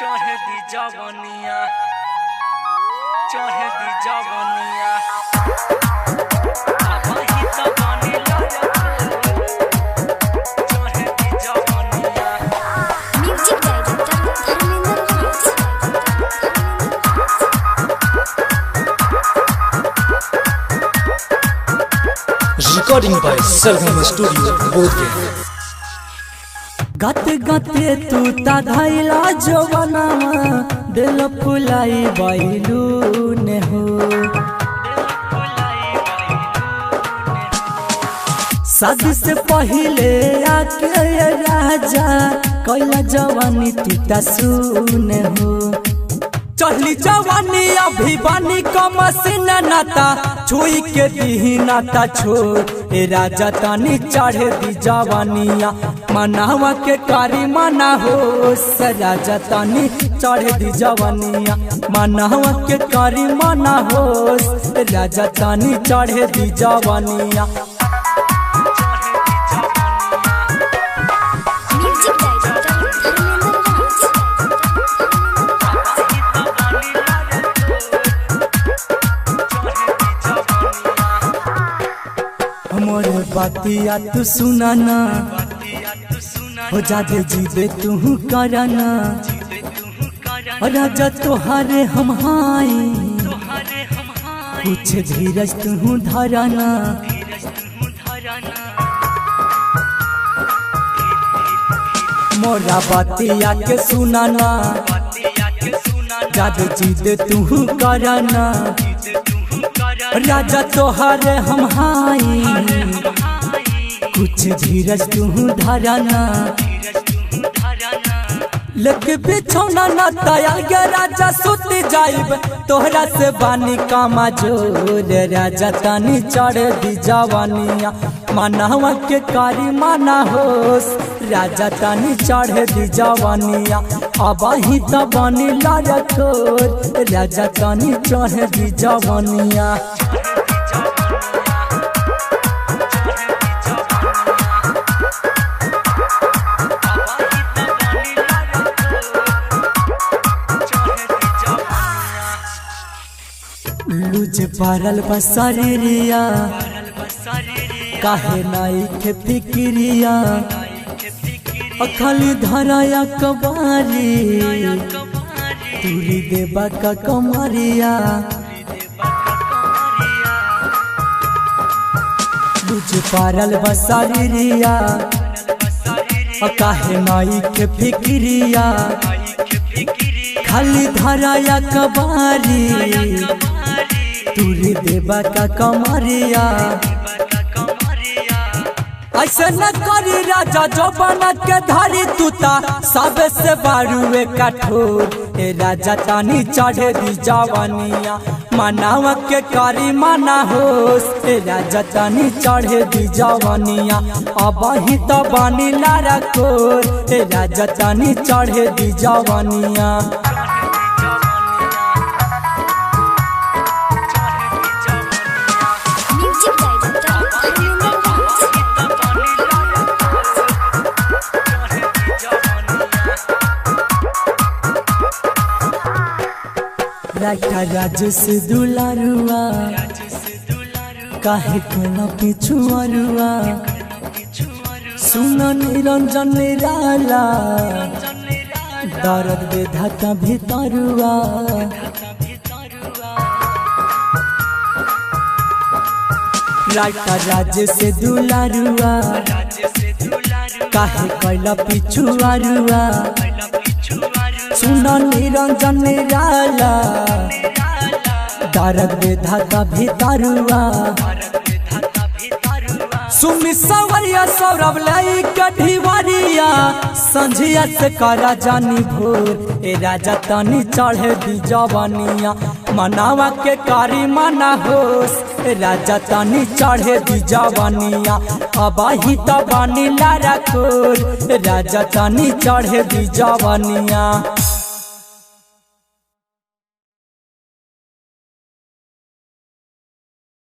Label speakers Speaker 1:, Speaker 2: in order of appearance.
Speaker 1: चढ़े दी जवनिया, चढ़े दी जवनिया, वही तो बनी चढ़े दी जवनिया।
Speaker 2: Music director Dharmendra Raj.
Speaker 3: Recording by Sargam studio Bodhgaya.
Speaker 4: गते गते तू ता धैला जवनमा दिल फुलाई बैलू ने हो। शादी से पहले आके राजा कैला जवानी तू ता सुने हो। चढ़ली जवानी अभी बानी कमसिन नाता छुई के दी नाता छोड़ ए राजा तानी चढ़े दी जवानिया मनावा के कारी मना हो। राजा तानी चढ़े दी जवानिया मनावा के कारी मना हो। राजा तानी चढ़े दी जवानिया।
Speaker 2: म्यूजिक डायरेक्टर धर्मेंद्र राज।
Speaker 4: मोरे बातिया तू सुनाना हो जादे जीवे तू कराना। राजा तोहारे हम हाई कुछ धीरज तू धराना। मोरा बातिया के सुनाना जादे जीवे तू कराना। राजा तोहारे हम हाई कुछ धीरज तू धराना। लेके बिछौना ना तया गया राजा सुत जाइब तोहरा से बानी कामा जोर। राजा तानी चढ़ दी जवानिया मनावा के कारी माना होस। राजा तानी चढ़ दी जवानिया अब ही तो बनी लारकोर। राजा तानी चढ़ दी जवानिया। लूज पारल बसरिया काहे नाई के फिक्रिया अखली धराया कबारी तुरी देबा का कमरिया। लूज पारल बसरिया काहे नाई के फिक्रिया खाली धराया कबारी तुरी देबा का कमरिया। ऐसे न करी राजा जो बना के धारी तूता सबे से बारूए कठोर। ए राजा तानी चढ़े दी जवानिया मनावा के कारी माना होस। ए राजा तानी चढ़े दी जवानिया अब ही तो बानी लारकोर। ए राजा तानी चढ़े दी जवानिया।
Speaker 2: म्यूजिक डायरेक्टर
Speaker 4: राजा राज से दुलारुआ काहे कोना पिछुआरुआ। सुन निरंजन निराला दर्द बेधाता भीतरुआ। राजा राज से दुलारुआ काहे कैला पिछुआरुआ। सुन निरंजन निराला दर्द बेधाता भीतरुआ। सुमी सवरिया सौरभ लाई कढ़ीवरिया संझिया से करा जानी भोर। ए राजा तानी चढ़े दी जवानिया मनावा के कारी माना होस। ए राजा तानी चढ़े दी जवानिया अब ही तो बानी लारकोर। राजा तानी चढ़े दी जवानिया।